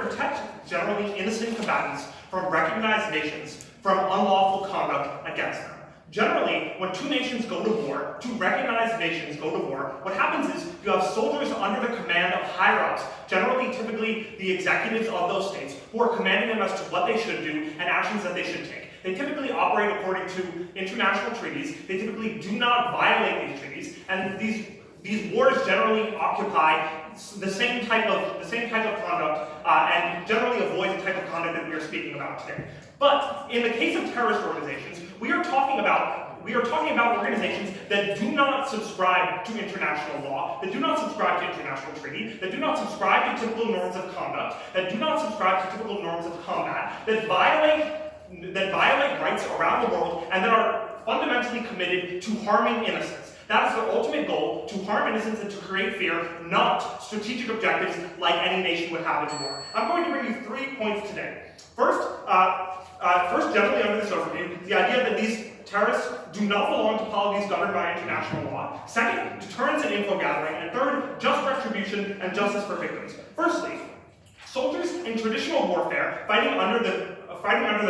protect generally innocent combatants from recognized nations from unlawful conduct against them. Generally, when two nations go to war, two recognized nations go to war, what happens is you have soldiers under the command of higher-ups, generally, typically, the executives of those states, who are commanding them as to what they should do and actions that they should take. They typically operate according to international treaties. They typically do not violate these treaties, and these wars generally occupy the same type of conduct and generally avoid the type of conduct that we are speaking about today. But in the case of terrorist organizations, we are talking about organizations that do not subscribe to international law, that do not subscribe to international treaty, that do not subscribe to typical norms of conduct, that do not subscribe to typical norms of combat, that violate rights around the world, and that are fundamentally committed to harming innocents. That is their ultimate goal, to harm innocents and to create fear, not strategic objectives like any nation would have in war. I'm going to bring you 3 points today. First, generally under this overview, the idea that these terrorists do not belong to polities governed by international law. Second, deterrence and info gathering. And third, just retribution and justice for victims. Firstly, soldiers in traditional warfare, fighting under the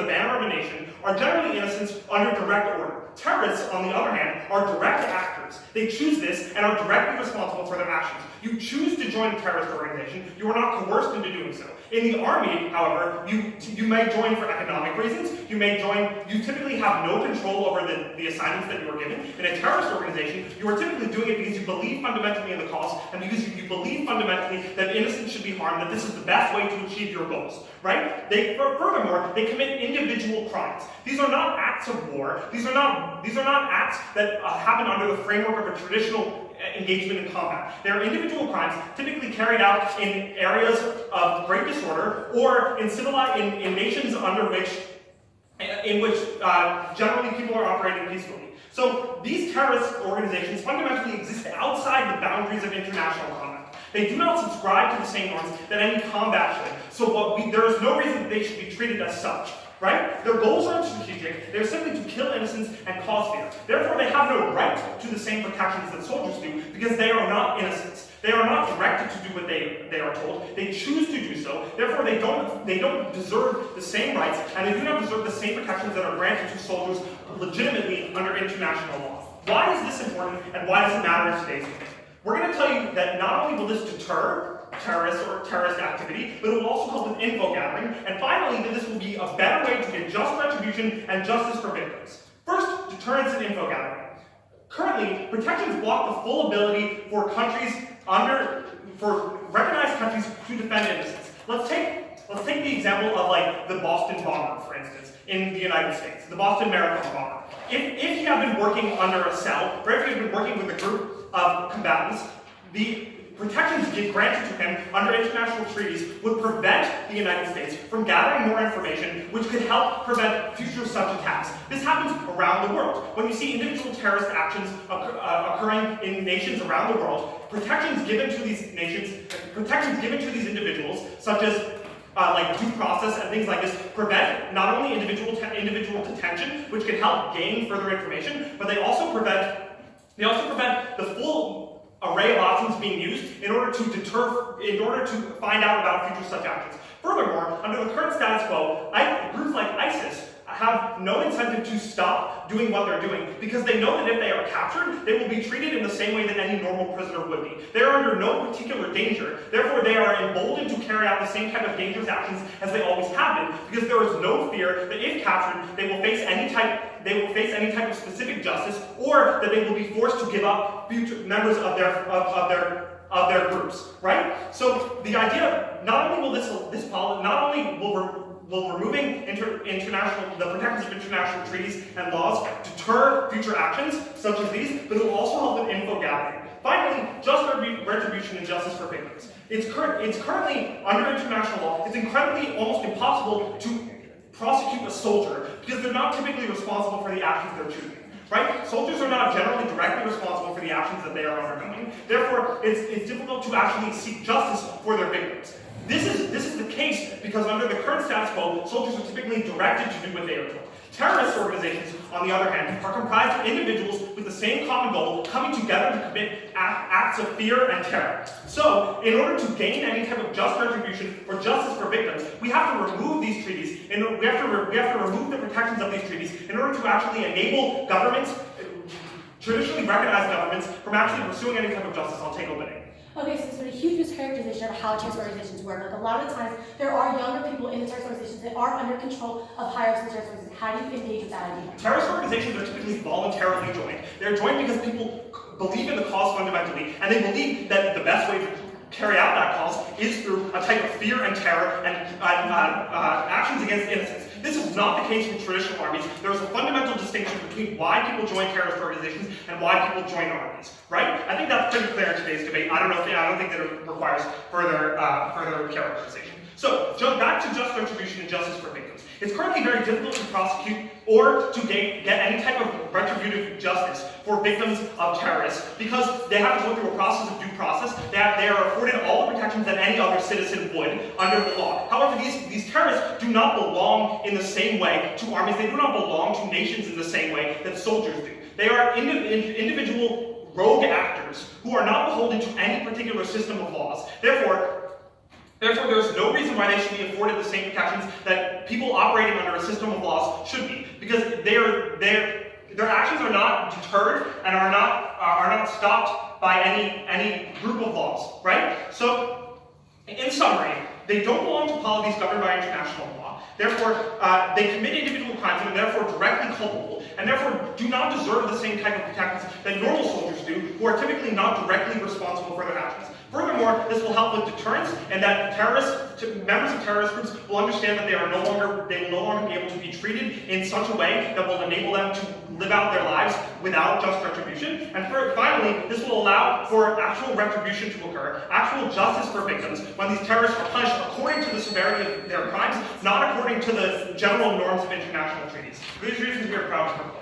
banner of a nation, are generally innocents under direct order. Terrorists, on the other hand, are direct actors. They choose this and are directly responsible for their actions. You choose to join a terrorist organization. You are not coerced into doing so. In the army, however, you may join for economic reasons. You typically have no control over the assignments that you are given. In a terrorist organization, you are typically doing it because you believe fundamentally in the cause and because you believe fundamentally that innocents should be harmed, that this is the best way to achieve your goals, right? Furthermore, they commit individual crimes. These are not acts of war. These are not acts that happen under the framework of a traditional engagement in combat. They are individual crimes typically carried out in areas of great disorder or in nations in which generally people are operating peacefully. So these terrorist organizations fundamentally exist outside the boundaries of international combat. They do not subscribe to the same norms that any combat should. So there is no reason that they should be treated as such. Right? Their goals aren't strategic. They're simply to kill innocents and cause fear. Therefore, they have no right to the same protections that soldiers do because they are not innocents. They are not directed to do what they are told. They choose to do so. Therefore, they don't deserve the same rights, and they do not deserve the same protections that are granted to soldiers legitimately under international law. Why is this important, and why does it matter in today's debate? We're going to tell you that not only will this deter terrorist activity, but it will also help with info gathering, and finally, that this will be a better way to get just retribution and justice for victims. First, deterrence and info gathering. Currently, protections block the full ability for recognized countries to defend innocents. Let's take the example of the Boston bomber, for instance, in the United States, the Boston Marathon bomber. If he had been working under a cell, or if he had been working with a group of combatants, the protections granted to him under international treaties would prevent the United States from gathering more information, which could help prevent future such attacks. This happens around the world. When you see individual terrorist actions occurring in nations around the world, protections given to these individuals, such as due process and things like this, prevent not only individual detention, which can help gain further information, but they also prevent the full array of options being used in order to find out about future such actions. Furthermore, under the current status quo, groups like ISIS have no incentive to stop doing what they're doing because they know that if they are captured, they will be treated in the same way that any normal prisoner would be. They are under no particular danger. Therefore, they are emboldened to carry out the same type of dangerous actions as they always have been because there is no fear that if captured, they will face any type of specific justice, or that they will be forced to give up future members of their groups, right? So the idea, not only will removing the protections of international treaties and laws deter future actions such as these, but it will also help with info gathering. Finally, just retribution and justice for victims. It's currently under international law. It's incredibly almost impossible to prosecute a soldier because they're not typically responsible for the actions they're choosing. Right? Soldiers are not generally directly responsible for the actions that they are undergoing. Therefore, it's difficult to actually seek justice for their victims. This is the case because under the current status quo, soldiers are typically directed to do what they are told. Terrorist organizations, on the other hand, are comprised of individuals with the same common goal, coming together to commit acts of fear and terror. So, in order to gain any type of just retribution or justice for victims, we have to remove these treaties, and we have to remove the protections of these treaties in order to actually enable governments, traditionally recognized governments, from actually pursuing any type of justice. I'll take opening. Okay, so there's a huge mischaracterization of how terrorist organizations work. Like a lot of the times, there are younger people in the terrorist organizations that are under control of higher-ups in the terrorist organizations. How do you engage with that idea? Terrorist organizations are typically voluntarily joined. They're joined because people believe in the cause fundamentally, and they believe that the best way to carry out that cause is through a type of fear and terror and actions against innocents. This is not the case with traditional armies. There is a fundamental distinction between why people join terrorist organizations and why people join armies, right? I think that's pretty clear in today's debate. I don't think that it requires further characterization. So, back to just retribution and justice for victims. It's currently very difficult to prosecute or to get any type of retributive justice for victims of terrorists because they have to go through a process of due process. They are afforded all the protections that any other citizen would under the law. However, these terrorists do not belong in the same way to armies. They do not belong to nations in the same way that soldiers do. They are individual rogue actors who are not beholden to any particular system of laws. Therefore, there's no reason why they should be afforded the same protections that people operating under a system of laws should be, because their actions are not deterred and are not stopped by any group of laws, right? So, in summary, they don't belong to polities governed by international law. Therefore, they commit individual crimes and are therefore directly culpable, and therefore do not deserve the same type of protections that normal soldiers do, who are typically not directly responsible for their actions. Furthermore, this will help with deterrence, and that members of terrorist groups will understand that they will no longer be able to be treated in such a way that will enable them to live out their lives without just retribution. And finally, this will allow for actual retribution to occur, actual justice for victims, when these terrorists are punished according to the severity of their crimes, not according to the general norms of international treaties. For these reasons, we are proud to propose.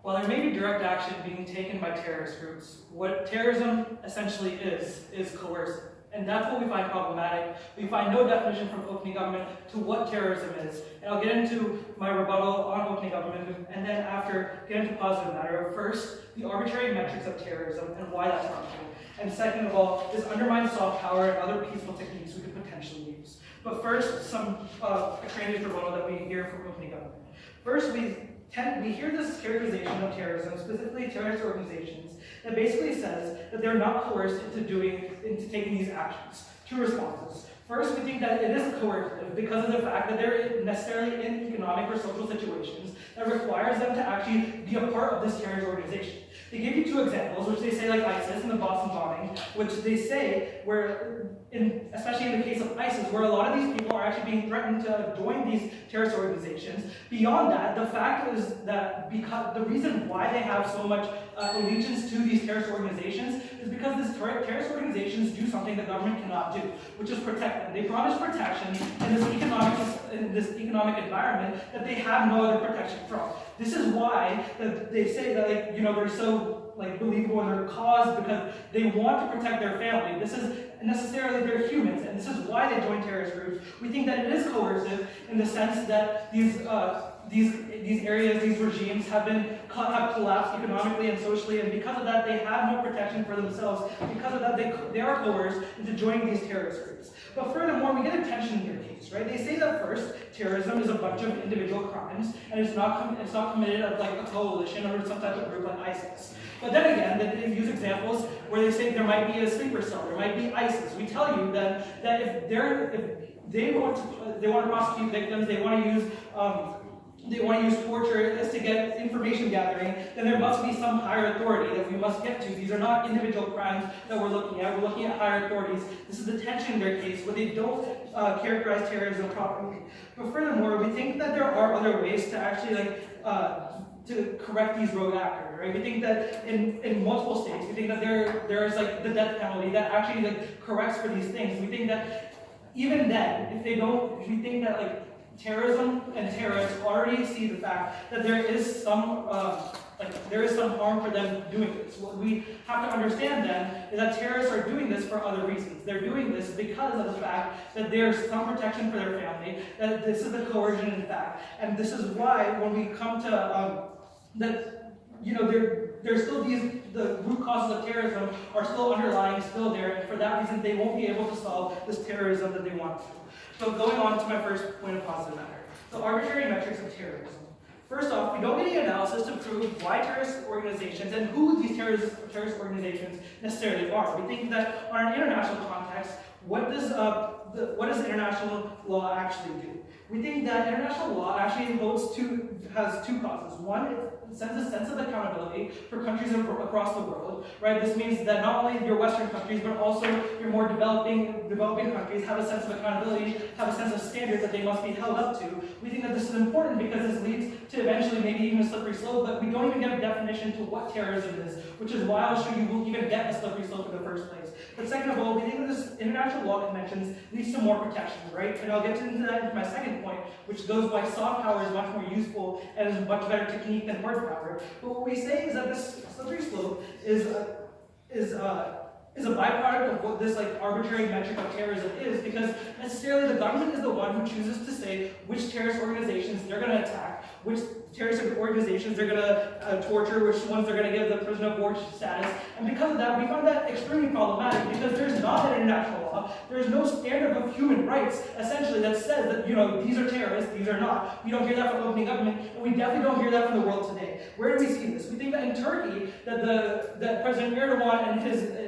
While there may be direct action being taken by terrorist groups, what terrorism essentially is coercive. And that's what we find problematic. We find no definition from opening government to what terrorism is. And I'll get into my rebuttal on opening government, and then after, get into positive matter. First, the arbitrary metrics of terrorism and why that's harmful. And second of all, this undermines soft power and other peaceful techniques we could potentially use. But first, some extraneous rebuttal that we hear from opening government. First, we hear this characterization of terrorism, specifically terrorist organizations, that basically says that they're not coerced into taking these actions. Two responses. First, we think that it is coercive because of the fact that they're necessarily in economic or social situations that requires them to actually be a part of this terrorist organization. They give you two examples, which they say like ISIS and the Boston bombing, which they say especially in the case of ISIS, where a lot of these people are actually being threatened to join these terrorist organizations. Beyond that, the fact is that because the reason why they have so much allegiance to these terrorist organizations is because these terrorist organizations do something the government cannot do, which is protect them. They promise protection in this economic environment that they have no other protection from. This is why they say that they're so believable in their cause, because they want to protect their family. This is necessarily they're humans, and this is why they join terrorist groups. We think that it is coercive in the sense that these areas, these regimes have collapsed economically and socially, and because of that, they have no protection for themselves. Because of that, they are coerced into joining these terrorist groups. But furthermore, we get a tension in their case, right? They say that first, terrorism is a bunch of individual crimes, and it's not committed of a coalition or some type of group like ISIS. But then again, they use examples where they say there might be a sleeper cell, there might be ISIS. We tell you that if they want to prosecute victims, they want to use torture as to get information gathering, then there must be some higher authority that we must get to. These are not individual crimes that we're looking at. We're looking at higher authorities. This is the tension in their case where they don't characterize terrorism properly. But furthermore, we think that there are other ways to actually to correct these rogue actors, right? We think that in multiple states, we think that there is the death penalty that actually corrects for these things. We think that even then, if they don't, we think that terrorism and terrorists already see the fact that there is some like there is some harm for them doing this. What we have to understand then is that terrorists are doing this for other reasons. They're doing this because of the fact that there's some protection for their family, that this is the coercion in fact. And this is why when we come to that, you know, there's still the root causes of terrorism are still underlying, still there, and for that reason they won't be able to solve this terrorism that they want to. So going on to my first point of positive matter, the arbitrary metrics of terrorism. First off, we don't get any analysis to prove why terrorist organizations and who these terrorist organizations necessarily are. We think that on an international context, what does international law actually do? We think that international law actually has two causes. One, it sends a sense of accountability for countries across the world, right? This means that not only your Western countries, but also your more developing countries have a sense of accountability, have a sense of standards that they must be held up to. We think that this is important because this leads to eventually maybe even a slippery slope, but we don't even get a definition to what terrorism is, which is why I'll show you we'll even get a slippery slope in the first place. But second of all, we think that this international law conventions leads to more protection, right? And I'll get into that in my second point, which goes why soft power is much more useful and is a much better technique than hard power. But what we say is that this slippery slope is a byproduct of what this like arbitrary metric of terrorism is, because necessarily the government is the one who chooses to say which terrorist organizations they're going to attack, which terrorist organizations they're going to torture, which ones they're going to give the prisoner of war status. And because of that, we find that extremely problematic because there's not an international law. There's no standard of human rights, essentially, that says that, you know, these are terrorists, these are not. We don't hear that from opening government, and we definitely don't hear that from the world today. Where do we see this? We think that in Turkey, that President Erdogan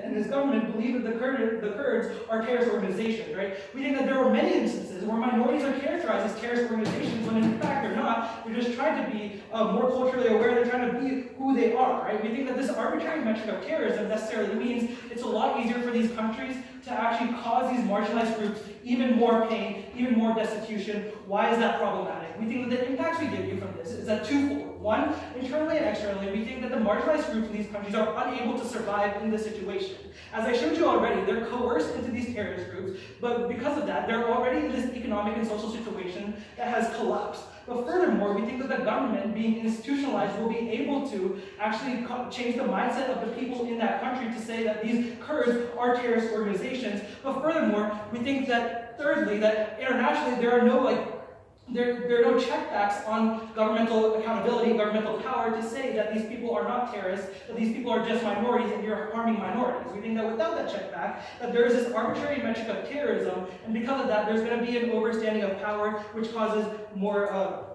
and his government believe that the Kurds are terrorist organizations, right? We think that there are many instances where minorities are characterized as terrorist organizations when in fact they're not. They're just trying to be more culturally aware. They're trying to be who they are, right? We think that this arbitrary metric of terrorism necessarily means it's a lot easier for these countries to actually cause these marginalized groups even more pain, even more destitution. Why is that problematic? We think that the impacts we give you from this is that twofold. One, internally and externally, we think that the marginalized groups in these countries are unable to survive in this situation. As I showed you already, they're coerced into these terrorist groups, but because of that, they're already in this economic and social situation that has collapsed. But furthermore, we think that the government, being institutionalized, will be able to actually change the mindset of the people in that country to say that these Kurds are terrorist organizations. But furthermore, we think that, thirdly, that internationally there are no there are no checkbacks on governmental accountability, governmental power to say that these people are not terrorists, that these people are just minorities and you're harming minorities. We think that without that checkback, that there is this arbitrary metric of terrorism, and because of that, there's going to be an overstanding of power, which causes more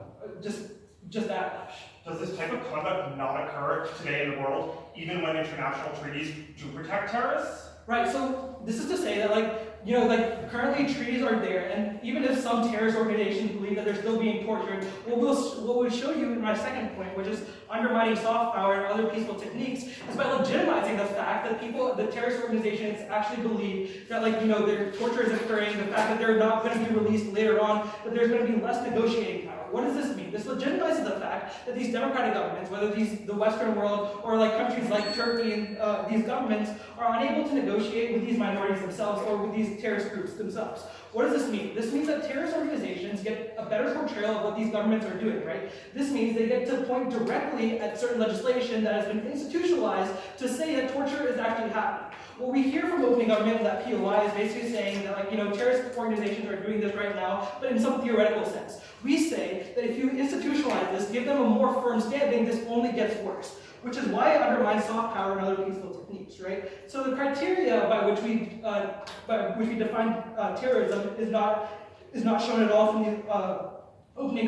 just backlash. Does this type of conduct not occur today in the world, even when international treaties do protect terrorists? Right, so this is to say that currently treaties are there, and even if some terrorist organizations believe that they're still being tortured, what we'll show you in my second point, which is undermining soft power and other peaceful techniques, is by legitimizing the fact that the terrorist organizations actually believe that their torture is occurring, the fact that they're not going to be released later on, that there's going to be less negotiating power. What does this mean? This legitimizes the fact that these democratic governments, whether the Western world or countries like Turkey and these governments, are unable to negotiate with these minorities themselves or with these terrorist groups themselves. What does this mean? This means that terrorist organizations get a better portrayal of what these governments are doing, right? This means they get to point directly at certain legislation that has been institutionalized to say that torture is actually happening. What we hear from opening government that POI is basically saying that terrorist organizations are doing this right now, but in some theoretical sense. We say that if you institutionalize this, give them a more firm standing, this only gets worse. Which is why it undermines soft power and other peaceful techniques, right? So the criteria by which we define terrorism is not shown at all from the opening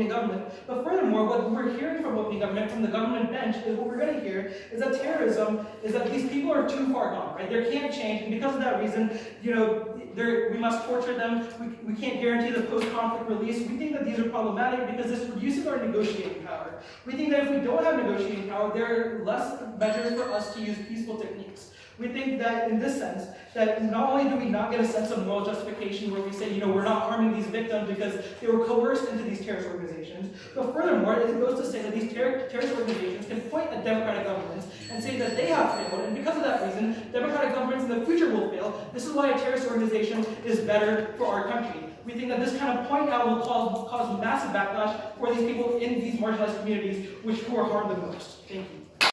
government. But furthermore, what we're hearing from opening government, from the government bench, is what we're going to hear is that terrorism is that these people are too far gone, right? They can't change, and because of that reason, we must torture them. We can't guarantee the post-conflict release. We think that these are problematic because this reduces our negotiating power. We think that if we don't have negotiating power, there are less measures for us to use peaceful techniques. We think that in this sense, that not only do we not get a sense of moral justification where we say, we're not harming these victims because they were coerced into these terrorist organizations, but furthermore, it goes to say that these terrorist organizations can point at democratic governments and say that they have failed, and because of that reason, democratic governments in in the future will fail. This is why a terrorist organization is better for our country. We think that this kind of point out will cause massive backlash for these people in these marginalized communities, who are harmed the most. Thank you.